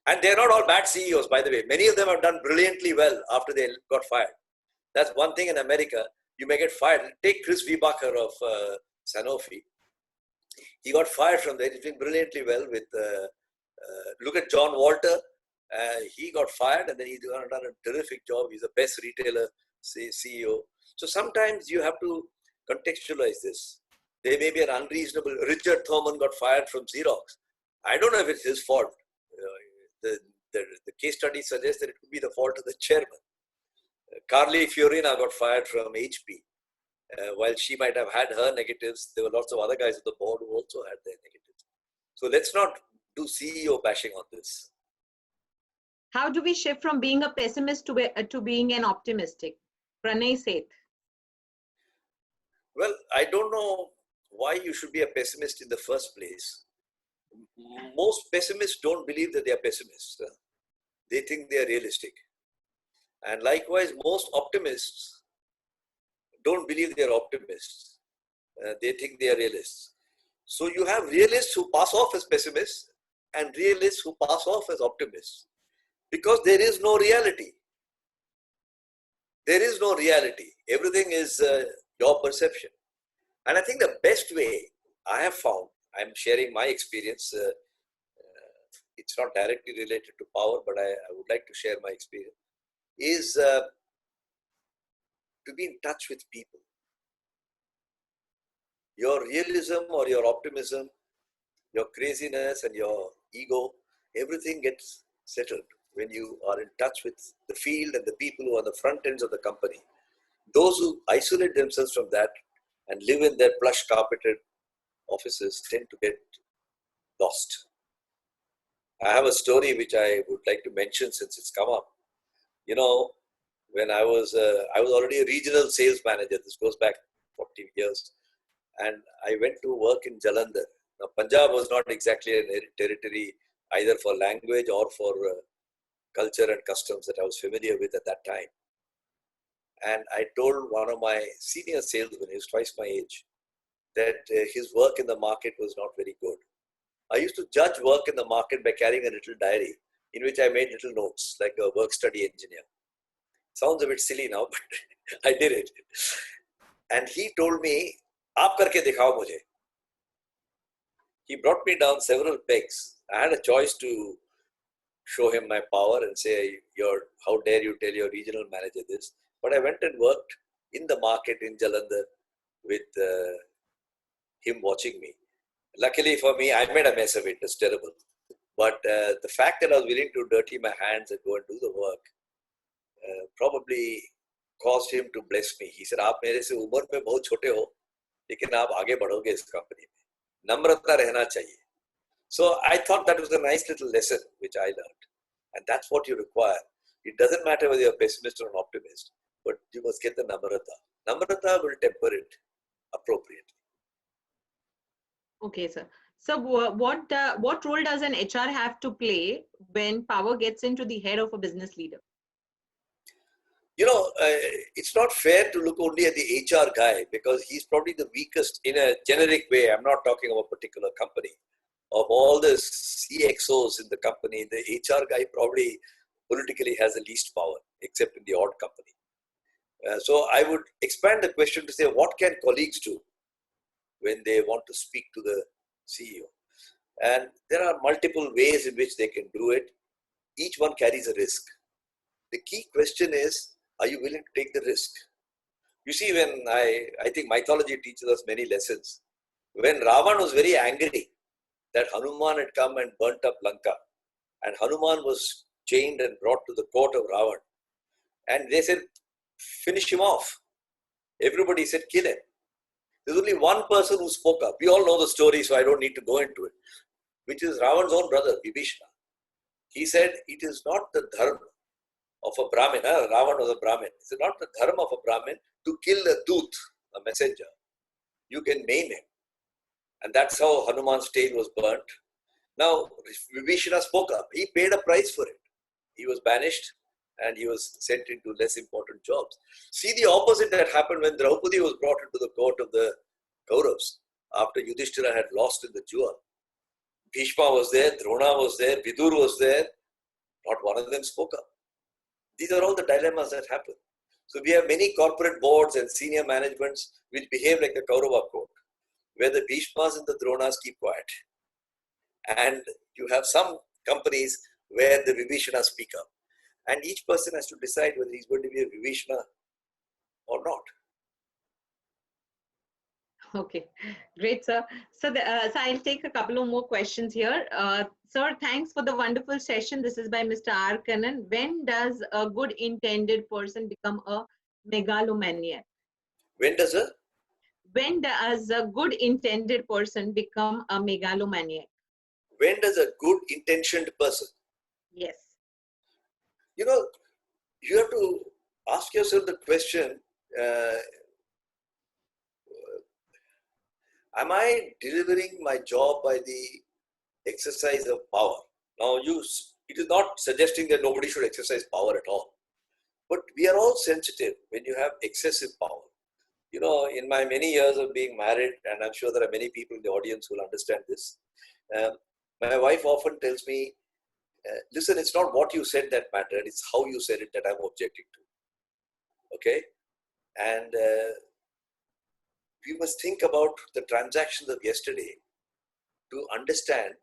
[SPEAKER 2] And they're not all bad CEOs, by the way. Many of them have done brilliantly well after they got fired. That's one thing in America. You may get fired. Take Chris Wiebacher of Sanofi. He got fired from there. He's doing brilliantly well with, look at John Walter. He got fired and then he's done a terrific job. He's the best retailer CEO. So sometimes you have to contextualize this. There may be an unreasonable, Richard Thorman got fired from Xerox. I don't know if it's his fault. The case study suggests that it could be the fault of the chairman. Carly Fiorina got fired from HP. While she might have had her negatives, there were lots of other guys on the board who also had their negatives. So let's not do CEO bashing on this.
[SPEAKER 1] How do we shift from being a pessimist to being an optimistic? Pranay Seth.
[SPEAKER 2] Well, I don't know why you should be a pessimist in the first place. Most pessimists don't believe that they are pessimists. They think they are realistic. And likewise, most optimists don't believe they are optimists. They think they are realists. So you have realists who pass off as pessimists and realists who pass off as optimists. Because there is no reality. There is no reality. Everything is your perception. And I think the best way I have found, I'm sharing my experience. It's not directly related to power, but I would like to share my experience, is to be in touch with people. Your realism or your optimism, your craziness and your ego, everything gets settled when you are in touch with the field and the people who are on the front ends of the company. Those who isolate themselves from that and live in their plush carpeted offices tend to get lost. I have a story which I would like to mention since it's come up. You know, when I was already a regional sales manager. This goes back 40 years. And I went to work in Jalandhar. Now, Punjab was not exactly a territory either for language or for culture and customs that I was familiar with at that time. And I told one of my senior salesmen, he was twice my age, that his work in the market was not very good. I used to judge work in the market by carrying a little diary in which I made little notes, like a work study engineer. Sounds a bit silly now, but I did it. And he told me, "Aap karke dikhao mujhe." He brought me down several pegs. I had a choice to show him my power and say, how dare you tell your regional manager this? But I went and worked in the market in Jalandhar with him watching me. Luckily for me, I made a mess of it. It was terrible. But the fact that I was willing to dirty my hands and go and do the work probably caused him to bless me. He said, "आप मेरे से उम्र में बहुत छोटे हो, लेकिन आप आगे बढ़ोगे इस कंपनी में. नम्रता रहना चाहिए." So I thought that was a nice little lesson which I learned. And that's what you require. It doesn't matter whether you're a pessimist or an optimist, but you must get the namrata. Namrata will temper it appropriately.
[SPEAKER 1] Okay, sir. So what role does an HR have to play when power gets into the head of a business leader?
[SPEAKER 2] It's not fair to look only at the HR guy because he's probably the weakest in a generic way. I'm not talking about a particular company. Of all the CXOs in the company, the HR guy probably politically has the least power, except in the odd company. So I would expand the question to say, what can colleagues do when they want to speak to the CEO? And there are multiple ways in which they can do it. Each one carries a risk. The key question is, are you willing to take the risk? You see, when I think mythology teaches us many lessons. When Ravan was very angry that Hanuman had come and burnt up Lanka, and Hanuman was chained and brought to the court of Ravan, and they said, finish him off. Everybody said, kill him. There's only one person who spoke up. We all know the story, so I don't need to go into it, which is Ravan's own brother, Vibhishana. He said, it is not the dharma of a Brahmin. Ravan was a Brahmin. It's not the dharma of a Brahmin to kill a doot, a messenger. You can maim him. And that's how Hanuman's tail was burnt. Now, Vibhishana spoke up. He paid a price for it. He was banished and he was sent into less important jobs. See the opposite that happened when Draupadi was brought into the court of the Kauravas after Yudhishthira had lost in the duel. Bhishma was there, Drona was there, Vidur was there. Not one of them spoke up. These are all the dilemmas that happen. So we have many corporate boards and senior managements which behave like the Kaurava court, where the Bhishmas and the Dronas keep quiet. And you have some companies where the Vibhishana speak up. And each person has to decide whether he's going to be a Vibhishana or not.
[SPEAKER 1] Okay, great, sir. So I'll take a couple of more questions here. Sir, thanks for the wonderful session. This is by Mr. R. Kannan. When does a good intended person become a megalomaniac?
[SPEAKER 2] When does
[SPEAKER 1] a good intended person become a megalomaniac?
[SPEAKER 2] When does a good intentioned person?
[SPEAKER 1] Yes.
[SPEAKER 2] You have to ask yourself the question, am I delivering my job by the exercise of power? Now, it is not suggesting that nobody should exercise power at all. But we are all sensitive when you have excessive power. In my many years of being married, and I'm sure there are many people in the audience who will understand this, my wife often tells me, listen, it's not what you said that mattered, it's how you said it that I'm objecting to. Okay? And we must think about the transactions of yesterday to understand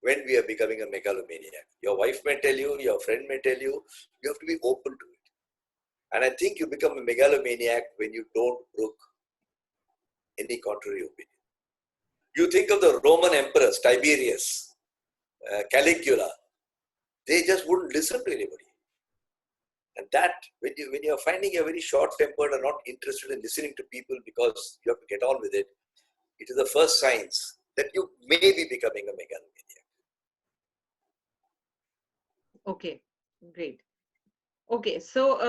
[SPEAKER 2] when we are becoming a megalomaniac. Your wife may tell you, your friend may tell you, you have to be open to it. And I think you become a megalomaniac when you don't brook any contrary opinion. You think of the Roman emperors, Tiberius, Caligula, they just wouldn't listen to anybody. And that, when you're finding you're very short-tempered and not interested in listening to people because you have to get on with it, it is the first signs that you may be becoming a megalomaniac.
[SPEAKER 1] Okay, great. Okay, so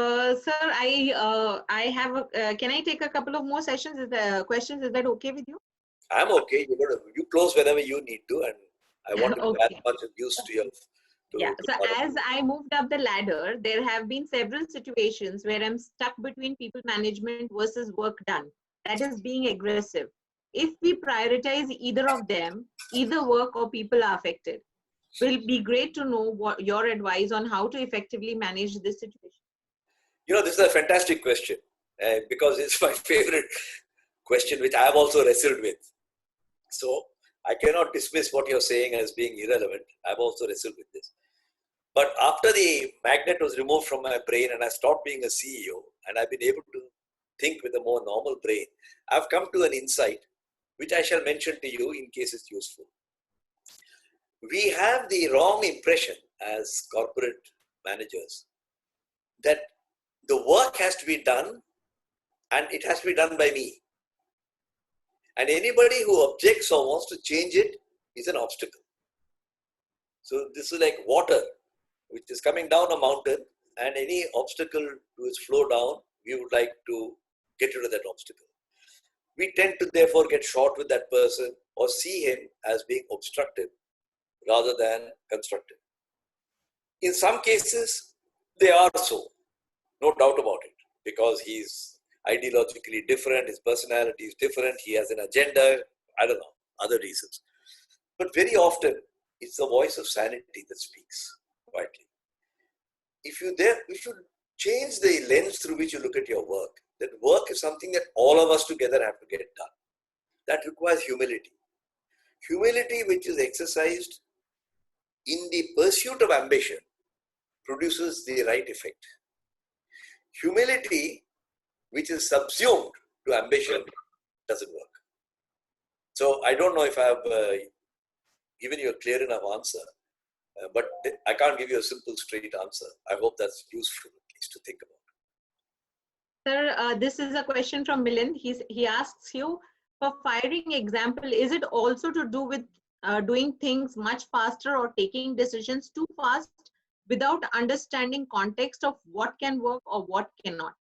[SPEAKER 1] sir, I have can I take a couple of more sessions? Questions? Is that okay with you?
[SPEAKER 2] I'm okay. You close whenever you need to, and I want to
[SPEAKER 1] okay.
[SPEAKER 2] add much of use to your.
[SPEAKER 1] So as I moved up the ladder, there have been several situations where I'm stuck between people management versus work done. That is being aggressive. If we prioritize either of them, either work or people are affected. Will be great to know what your advice on how to effectively manage this situation.
[SPEAKER 2] This is a fantastic question because it's my favorite question, which I have also wrestled with. So I cannot dismiss what you're saying as being irrelevant. I've also wrestled with this. But after the magnet was removed from my brain and I stopped being a CEO and I've been able to think with a more normal brain, I've come to an insight which I shall mention to you in case it's useful. We have the wrong impression as corporate managers that the work has to be done and it has to be done by me. And anybody who objects or wants to change it is an obstacle. So this is like water, which is coming down a mountain, and any obstacle to its flow down, we would like to get rid of that obstacle. We tend to therefore get short with that person or see him as being obstructive rather than constructive. In some cases, they are so. No doubt about it, because he's ideologically different, his personality is different, he has an agenda, I don't know, other reasons. But very often, it's the voice of sanity that speaks quietly. If you should change the lens through which you look at your work. That work is something that all of us together have to get done. That requires humility. Humility which is exercised in the pursuit of ambition produces the right effect. Humility which is subsumed to ambition doesn't work. So I don't know if I have given you a clear enough answer, but I can't give you a simple, straight answer. I hope that's useful at least to think about.
[SPEAKER 1] Sir, this is a question from Milan. He asks you, for firing example, is it also to do with doing things much faster or taking decisions too fast without understanding context of what can work or what cannot?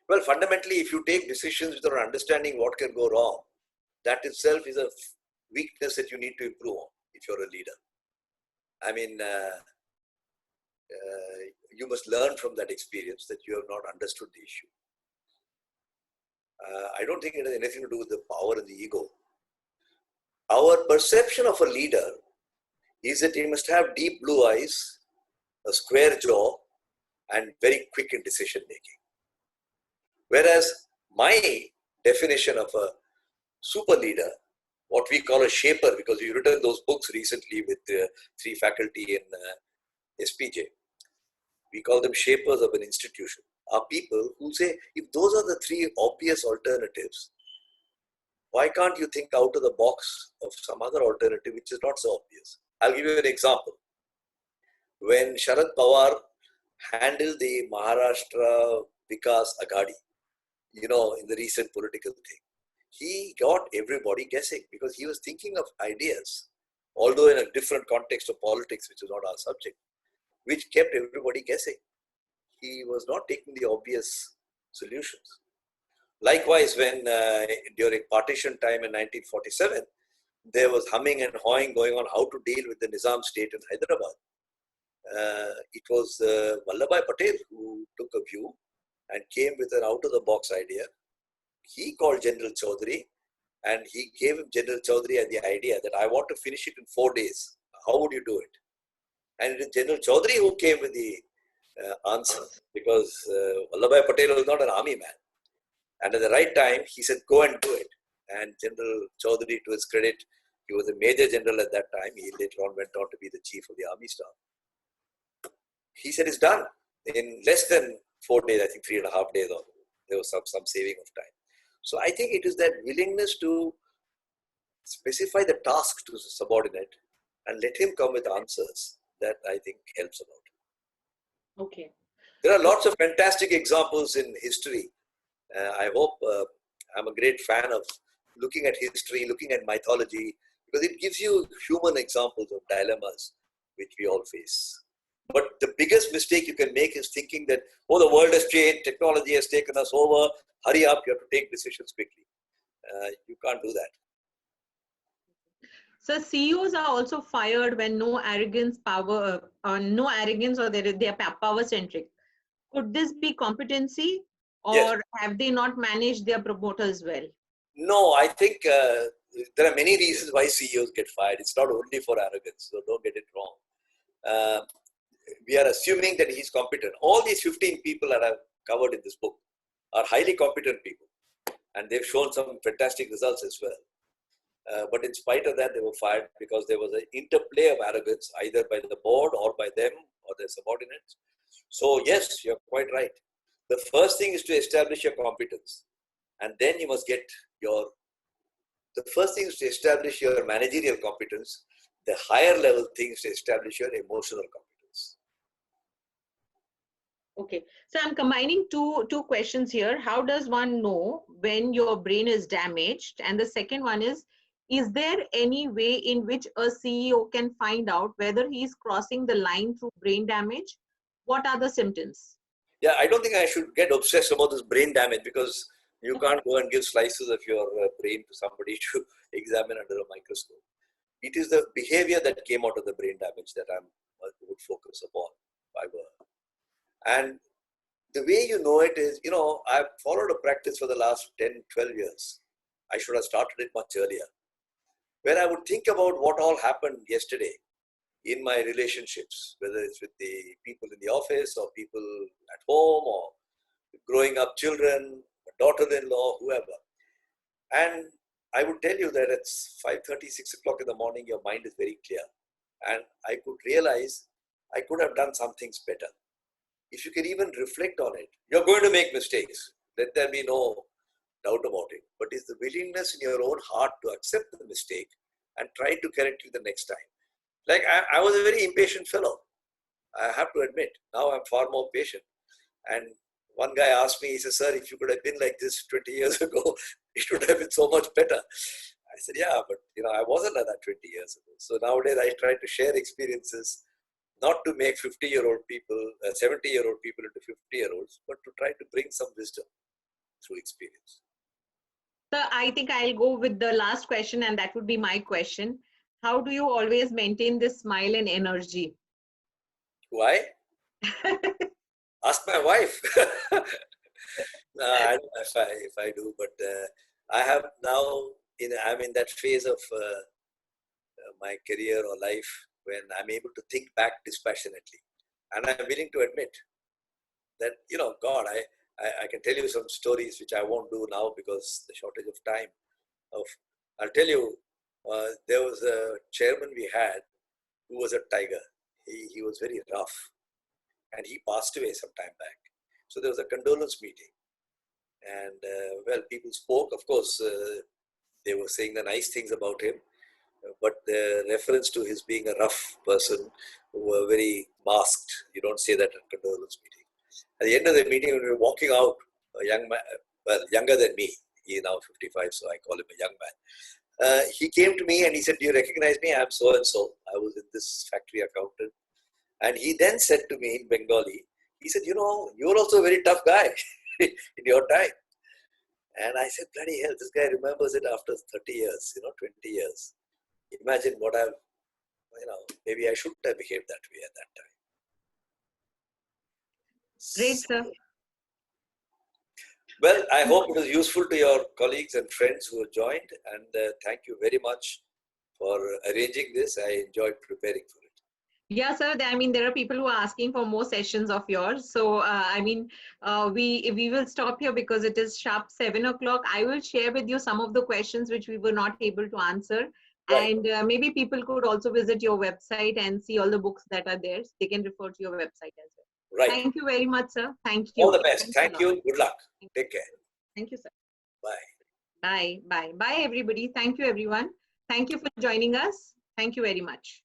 [SPEAKER 2] Well, fundamentally, if you take decisions without understanding what can go wrong, that itself is a weakness that you need to improve on if you're a leader. I mean, you must learn from that experience that you have not understood the issue. I don't think it has anything to do with the power and the ego. Our perception of a leader is that he must have deep blue eyes, a square jaw, and very quick in decision making. Whereas my definition of a super leader, what we call a shaper, because we've written those books recently with 3 faculty in SPJ, we call them shapers of an institution, are people who say, if those are the 3 obvious alternatives, why can't you think out of the box of some other alternative which is not so obvious? I'll give you an example. When Sharad Pawar handled the Maharashtra Vikas Aghadi, in the recent political thing, he got everybody guessing because he was thinking of ideas, although in a different context of politics, which is not our subject, which kept everybody guessing. He was not taking the obvious solutions. Likewise, when during partition time in 1947, there was humming and hawing going on how to deal with the Nizam state in Hyderabad. It was Vallabhbhai Patel who took a view and came with an out-of-the-box idea. He called General Chaudhary and he gave him General Chaudhary the idea that I want to finish it in 4 days. How would you do it? And it is General Chaudhary who came with the answer, because Vallabhbhai Patel was not an army man. And at the right time, he said, go and do it. And General Chaudhary, to his credit, he was a major general at that time. He later on went on to be the chief of the army staff. He said, it's done. In less than 4 days, I think 3.5 days, or there was some saving of time. So I think it is that willingness to specify the task to the subordinate and let him come with answers that I think helps about.
[SPEAKER 1] Okay.
[SPEAKER 2] There are lots of fantastic examples in history. I hope I'm a great fan of looking at history, looking at mythology, because it gives you human examples of dilemmas which we all face. But the biggest mistake you can make is thinking that, oh, the world has changed, technology has taken us over, hurry up, you have to take decisions quickly. You can't do that.
[SPEAKER 1] So CEOs are also fired when no arrogance or they are power centric. Could this be competency, or
[SPEAKER 2] Yes.
[SPEAKER 1] have they not managed their promoters well?
[SPEAKER 2] No, I think there are many reasons why CEOs get fired. It's not only for arrogance, so don't get it wrong. We are assuming that he's competent. All these 15 people that I've covered in this book are highly competent people, and they've shown some fantastic results as well. But in spite of that, they were fired because there was an interplay of arrogance, either by the board or by them or their subordinates. So yes, you're quite right. The first thing is to establish your competence. And then you must get the first thing is to establish your managerial competence. The higher level things to establish your emotional competence.
[SPEAKER 1] Okay, so I'm combining two questions here. How does one know when your brain is damaged? And the second one is there any way in which a CEO can find out whether he's crossing the line through brain damage? What are the symptoms?
[SPEAKER 2] Yeah, I don't think I should get obsessed about this brain damage, because you can't go and give slices of your brain to somebody to examine under a microscope. It is the behavior that came out of the brain damage that I would focus upon. And the way you know it is, I've followed a practice for the last 10, 12 years. I should have started it much earlier, where I would think about what all happened yesterday in my relationships, whether it's with the people in the office or people at home or growing up children, daughter-in-law, whoever. And I would tell you that it's 5:30, 6 o'clock in the morning, your mind is very clear. And I could realize I could have done some things better. If you can even reflect on it, you're going to make mistakes. Let there be no doubt about it. But is the willingness in your own heart to accept the mistake and try to correct it the next time? Like I was a very impatient fellow. I have to admit. Now I'm far more patient. And one guy asked me, he said, "Sir, if you could have been like this 20 years ago, it would have been so much better." I said, "Yeah, but I wasn't like that 20 years ago." So nowadays I try to share experiences, not to make 50-year-old people, 70-year-old people into 50-year-olds, but to try to bring some wisdom through experience.
[SPEAKER 1] So I think I'll go with the last question, and that would be my question. How do you always maintain this smile and energy?
[SPEAKER 2] Why? Ask my wife. No, I don't know if I do, but I have now, I'm in that phase of my career or life when I'm able to think back dispassionately. And I'm willing to admit that, God, I can tell you some stories which I won't do now because the shortage of time. I'll tell you, there was a chairman we had who was a tiger. He was very rough and he passed away some time back. So there was a condolence meeting. And people spoke. Of course, they were saying the nice things about him, but the reference to his being a rough person who were very masked. You don't say that at condolence meeting. At the end of the meeting, when we were walking out, a young man, younger than me, he is now 55, so I call him a young man. He came to me and he said, "Do you recognize me? I'm so and so. I was in this factory accountant." And he then said to me in Bengali, he said, "You're also a very tough guy in your time." And I said, "Bloody hell, this guy remembers it after 30 years, 20 years. Imagine what maybe I shouldn't have behaved that way at that time."
[SPEAKER 1] Great, sir.
[SPEAKER 2] Well, I hope it was useful to your colleagues and friends who have joined. And thank you very much for arranging this. I enjoyed preparing for it.
[SPEAKER 1] Yeah, sir. There are people who are asking for more sessions of yours. So, we will stop here because it is sharp 7 o'clock. I will share with you some of the questions which we were not able to answer. Right. And maybe people could also visit your website and see all the books that are there. So they can refer to your website as well.
[SPEAKER 2] Right.
[SPEAKER 1] Thank you very much, sir. Thank you.
[SPEAKER 2] All the best. Thank you. Good luck. Take care.
[SPEAKER 1] Thank you, sir.
[SPEAKER 2] Bye.
[SPEAKER 1] Bye. Bye. Bye, everybody. Thank you, everyone. Thank you for joining us. Thank you very much.